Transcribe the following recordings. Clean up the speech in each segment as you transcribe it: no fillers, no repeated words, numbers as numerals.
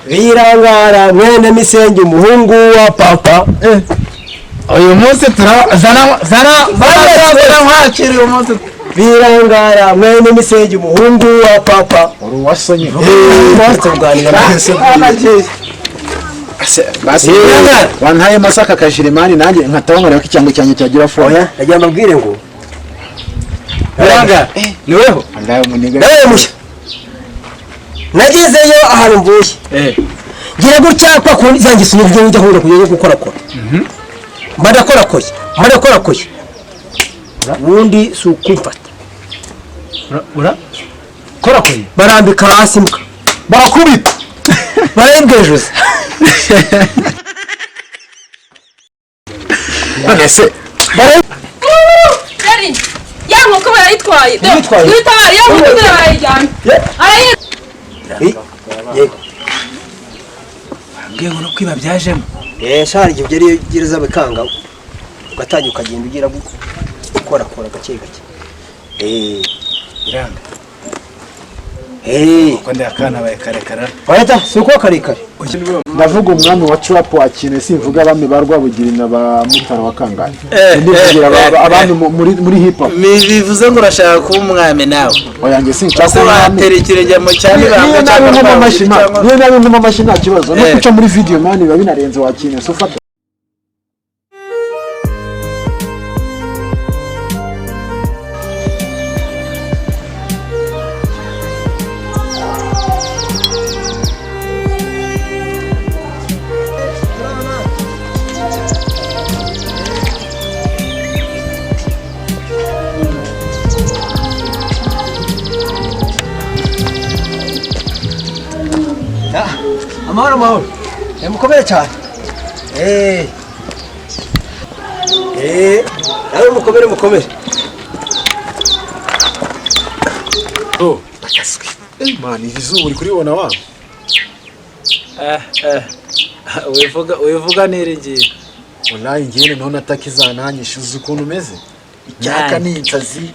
Birangara mwene Misenge umuhungu wa papa. Uyu munsi zana mwakiri uyu munsi. Birangara mwene Misenge umuhungu wa papa. Uruwasonye. Master kuganira basi wanhaye Masaka Kajirimani nanjye nkatawangara ko icyango cyanjye cyagira fone. Oya najya mbabwire ngo Birangara ni weho Ndayo muniga. Nawe mushya nagezeyo ahantu mvuye gira gutya kwa kundi zanjye sinubye njya hura kujya gukora kora madakora koye ubundi si ukumfata ura kora koye barambika hasi mbwa barakubita barembwejuze ese Yari yango ko barayitwaye yitwaye yango ko barayijyana yego ambwiye ngo no kwiba byajemo shari igihe ugera gereza bikanga ugatangira ukagenda ugira gukora gake Biranga ko ndakana baye karekara wayata suko karekare ndavuga umwami wa trap wakine simvuga abami barwabugira na ba Mutara wa Kangana ndivugira abami muri hip hop bivuze ngo urashaka kuba umwami nawe oyange sinshaka batera ikirenge mu cyane bamwe cyangwa niyo nabi mu mashina kibazo no kuca muri video man biba binarenze wakine so fata amahoro mukomere cyane nawe mukomere takaswe man izuba uri kuribona wa wivuga niringiye wallahi ngene none atakizananyishuza ukuntu umeze icyaka n'insazi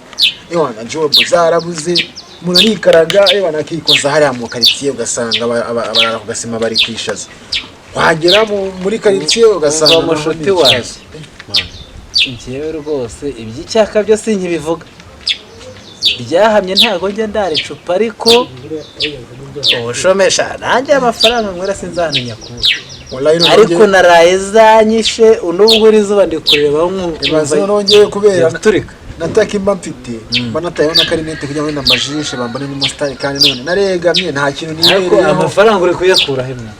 ewana job zarabuze umuntu arikaraga nakikoza hariya mu karitsiye ugasanga abarara ku gasima bari kwishaza wagera muri karitsiye ugasanga umushuti wawe njyewe rwose iby'icyaka byo sinkibivuga byahamye ntago njya ndara icupa ariko ubushomesha nanjye amafaranga nkwera sinzamenya kura ariko naraye zanyishe unubwo urizuba ndi kureba nk'ubu nongeye kubera turika nataka imba mfite banatayeho na karinete kugira ngo namajishe bambane n'umusitari kandi none naregamye nta kintu nibereye amafaranga uri kuyakura hemwe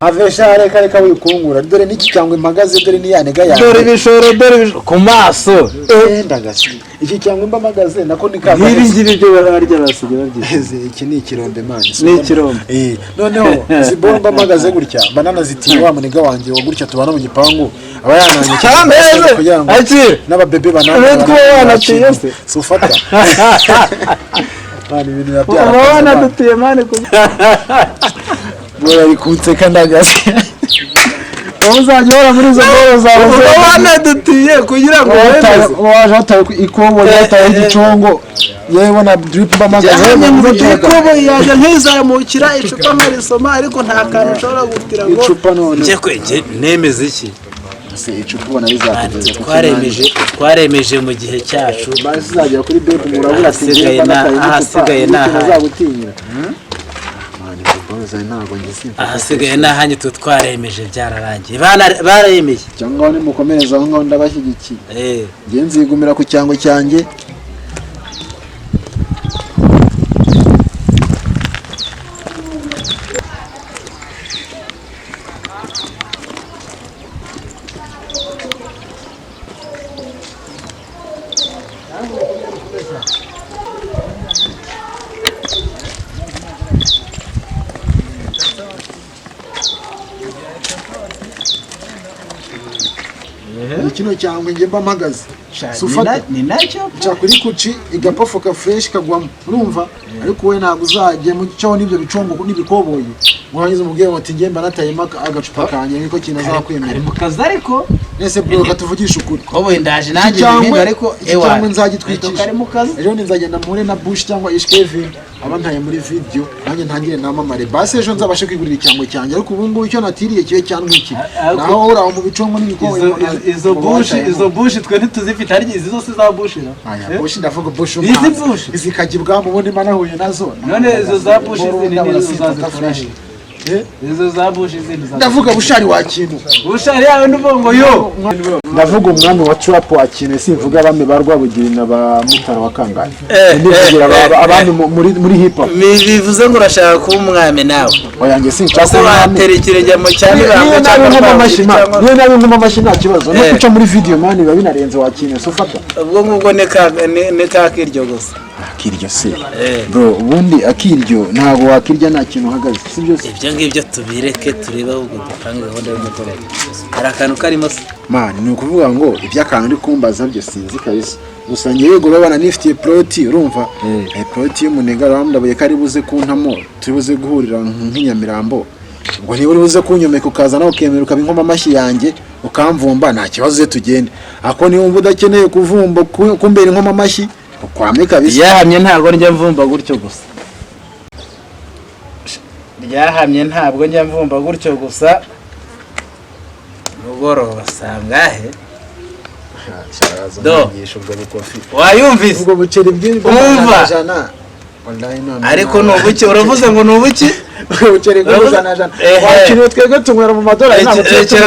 avesha reka wikungura dore niki cyangwa impagaze dore niyanega yawe dore ibishoro ku maso ndagasi iki cyangwa imba magaze nako nika ngibi byo bararya basigira byize iki ni ikirombe man ni ikirombe noneho zibomba magaze gutya banana zitiye wa muniga wanje wo gutya tubana mu gipangu aba yananye cyane kugira ngo n'ababebe banana natwo wanatiye se sufata bani ibintu yabyara abana dutiye mane bari kunseka ndagase uzajya muri izo ngoro zawe abana dutiye kugira ngo waje hataye ikobo hataye igicongo yewe na drip bamagaze mu ikobo yaje nkizamukira icupa nkarisoma ariko nta kantu ushobora gutira ngo icupa none nje kwenje nemeze iki se icupa ubona bizakugeza twaremeje mu gihe cyacu bazajya kuri bebe murabura ahasigaye nazagutinyira ahasigaye n'ahanye twaremeje byararangiye barayemeye cyangwa ni mukomereza aho ngaho ndabashyigikiye ngiye nzigumira ku cyango cyanjye kino cyangwa nge mba mpagaze sufata ni nacyo cyakuri kuci igapofoka fresh kagwamo urumva ariko we ntago uzagiye mu cyo n'ibyo bicongo n'ibikoboye mwagize umubwiye ngo ati nge mba natayema agacupa kanje niko kintu azakwemera ari mu kazi ariko nese bro katuvugisha ukuri wowe ndaje nanjye cyangwa ariko cyangwa nzagitwikisha kari mu kazi ejo nzagenda mpure na Bush cyangwa Ish Kevin aba ntaye muri video nanjye ntangire namamare basi ejo nzabashe kwigurira icyangwe cyanjye ariko ubu ngubu icyo natiriye kibe cyangwa iki naho uraho mu bicongo n'ibikowe izo bush twe ntituzifite ari izi zose za bush aya Bush ndavuga Bush izi bush izikagibwa mu bundi manahuye nazo none izo za bush zini n'izazikoresha izo za bush zini ndavuga Bushari wa kintu bushari yawe nduvungo yo ndavuga umwami wa trap wa kintu simvuga abami ba Rwabugiri na ba Mutara wa Kangahe ndivugira abami muri hip hop bivuze ngo urashaka kuba umwami nawe oya nge sinshaka batera ikirenge mu cyane bamwe cyangwa niyo nabi nkoma mashi nta kibazo no kuca muri video man biba binarenze wa kintu so fata ubwo ngubwo ne kakiryo gusa akiryo se bro ubundi akiryo ntago wakirya nta kintu uhagaze sibyo se ibyo ngibyo tubireke tureba ahubwo dupange gahunda y'umukorere hari akantu karimo se man ni ukuvuga ngo iby'akantu uri kumbaza byo sinzi kabisa gusa ngiye yego babana nifitiye proti urumva proti y'umunega ramdabuye kari buze kuntamo turibuze guhurira nk'inyamirambo ubwo niba uri buze kunyomeka ukaza nawe ukemera ukaba inkoma amashyi yanjye ukamvumba nta kibazo ze tugende ako niba wumva udakeneye kuvumba kumbera inkoma amashyi ukwame kabisa yahamye ntabwo njya mvumba gutyo gusa ryahamye ntabwo njya mvumba gutyo gusa mugoroba sangahe do wayumvise ubwo buceri bw'ijana ariko nubuki uravuze ngo nubuki ubuceri bw'ijana wakiriwe twebwe tunywera mu madolari ntabwo turekera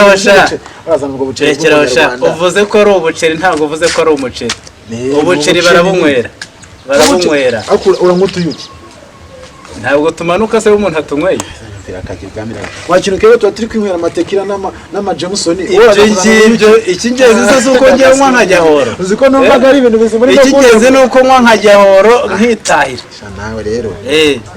uvuze ko ari ubuceri ntabwo uvuze ko ari umuceri ubuceri barabunywera uramutuyuki ntabwo tumanuka se umuntu atunyweye wakintu kero tuba turi kwinywera amatekira n'ama Jameson icy'ingenzi se uko ngiye nywa nkajyahoro uzi ko numvaga ari ibintu bizima icy'ingenzi ni uko nywa nkajyahoro nkitahira nawe rero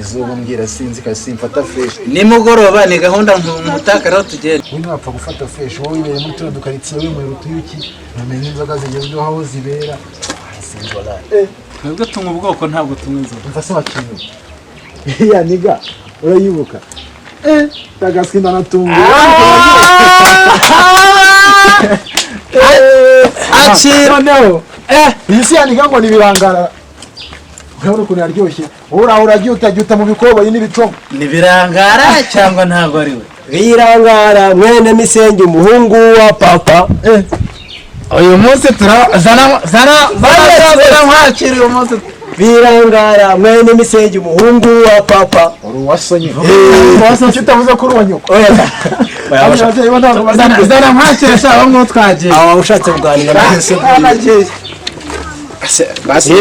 izuba mbwira sinzi kasi simfata fresh nimugoroba ni gahunda mutakaraho tugenda wino wapfa gufata fresh wowe ibere muri turo dukaritsiye wimwe rutuyuki namenye inzoga zigezweho aho zibera sinzi wala twebwe tunywa ubwoko ntabwo tunywa inzoga mva se wakintu ya niga urayibuka tagasinda natunga akira no isi yaniga ngo nibirangara urabona ukuntu yaryoshye uragiye utagiye mu bikoboyi n'ibicoma nibirangara cyangwa ntabwo ari we birangara mwene Misenge umuhungu wa papa uyu munsi zana mwakira uyu munsi birangara mwene Misenge umuhungu wa papa uruwasonye wasonye utavuze ko urwanyuko zana mwakira shaba mwo twagiye aba ushatse kuganira basi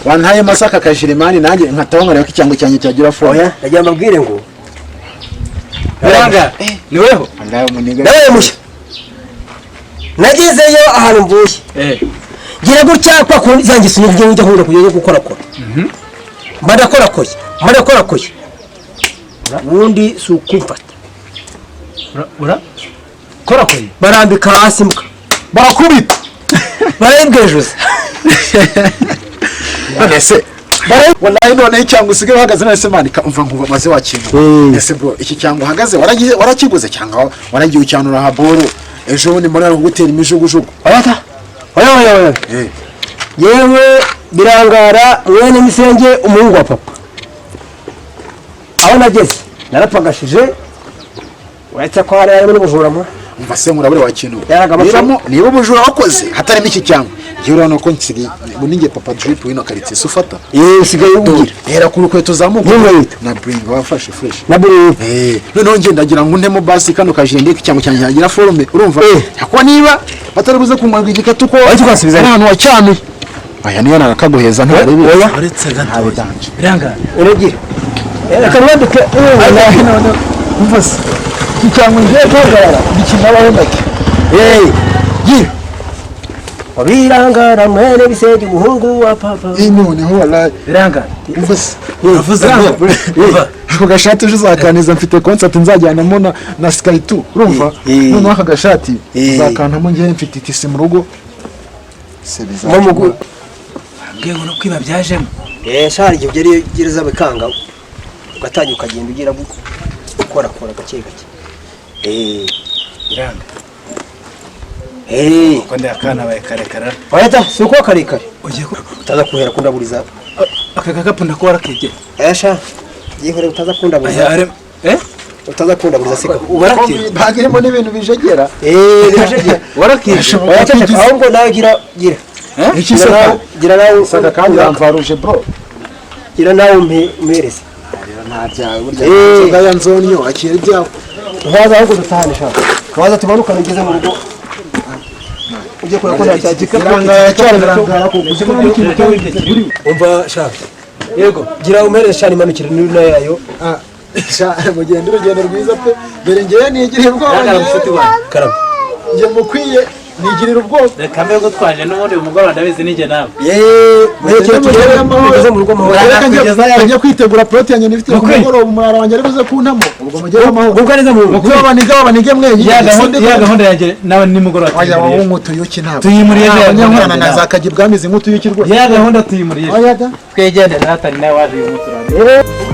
wantaye Masaka Kajirimani nanjye nkataho nkareba ko icyango cyanjye cyagira fone ndagira mbabwire ngo birangara ni weho ndaye umuniga nawe mushya nagezeyo ahantu mvuye gira gutya kwa kundi zanjye sinjye njya nkunda kujya gukora mbadakorakoye ubundi si ukumfata korakoye barambika hasi mbwa barakubita barembwejuza ese wallahi none icyango usigaye uhagaze nese manika umva nkuva maze wakintu ese bro iki cyango uhagaze warakiguze cyangwa waragiye ucyanura ha boro ejo ni muri gutera imijugujugu oya yewe birangara mwene Misenge umuhungu wa papa aho nageze narapagashije uretse ko hari muri bujuramo umva se murabure wakintu niba ubujura wakoze hatarimo iki cyango gihe urabona ko nsigaye buninge papa drip wino karitsiye sufata usigaye ugira hera ku rukweto zamuka na bring wafashe fresh na bring noneho ngendagira ngo ntemo basi kano kajende cyangwa cyangwa yagira forme urumva yakwa niba batari buze kumwarwa igikatu ko twasubiza ahantu wacyami aya niyo narakaguheza ntarebe uretse ntabe danje birangara uragira reka mwandike none umva se cyangwa ngiye kugarara bikinabaho ndake gira birangara mwene Misenge umuhungu wa papa noneho wallahi birangara umva se uravuze ngo ako gashati ejo uzakaniza mfite concert nzajyanamo na Sky 2 urumva noneho aka gashati uzakantamo ngiye mfite itisi mu rugo se mumugu ngiye ngo no kwiba byajemo shari igihe ugera gereza bikanga ugatangira ukagenda ugira gukora gake biranga Ko ndi akana baye karekara. Wayata si uko karekare. Ugiye ko Utaza kuhera kundaburiza. aka gakapu ndakora kige. Ayasha. Yihore utaza kundaburiza. Are Utaza kundaburiza sika. Warakije. bagirimo n'ibintu bijegera Birashegera. Warakije. Wayata ahubwo nawe gira. iki saka Gira nawe saka kandi ramvaruje bro gira nawe mpereze. nta byawe burya inzoga ya nzonyo akira ibyawe Ntaza ahubwo dutahane shaka. Kaza tumanukana ngeze mu rugo. Uje kora ko nta kiranga yacyarangara ko umva shaka. Yego gira umpereze shani manukire n'uri nayo yayo. mugenda urugendo rwiza pe mbere ngewe nigiriye ubwoba Karama. nge mukwiye nigirira ubwoba Reka mbe gutwaje n'ubundi umugoroba ndabizi nije nawe. Mwerekeye tugere amahoro mu rugo mahoro. njya kwitegura ploti yanjye nifite ku mugoroba umwara wanjye ari buze kuntamo ubwo mugere amahoro Ubwo neza mu rugo. kuko abanige mwenye Ya gahunda yanjye nawe nimugoroba. wajya wowe nk'utuyuki ntabwo Tuyimuriye je. abanyankorana na za kajya ibwamizi nk'utuyuki rwose Ya gahunda tuyimuriye. oya da Twegende natari nawe waje uyu muturane.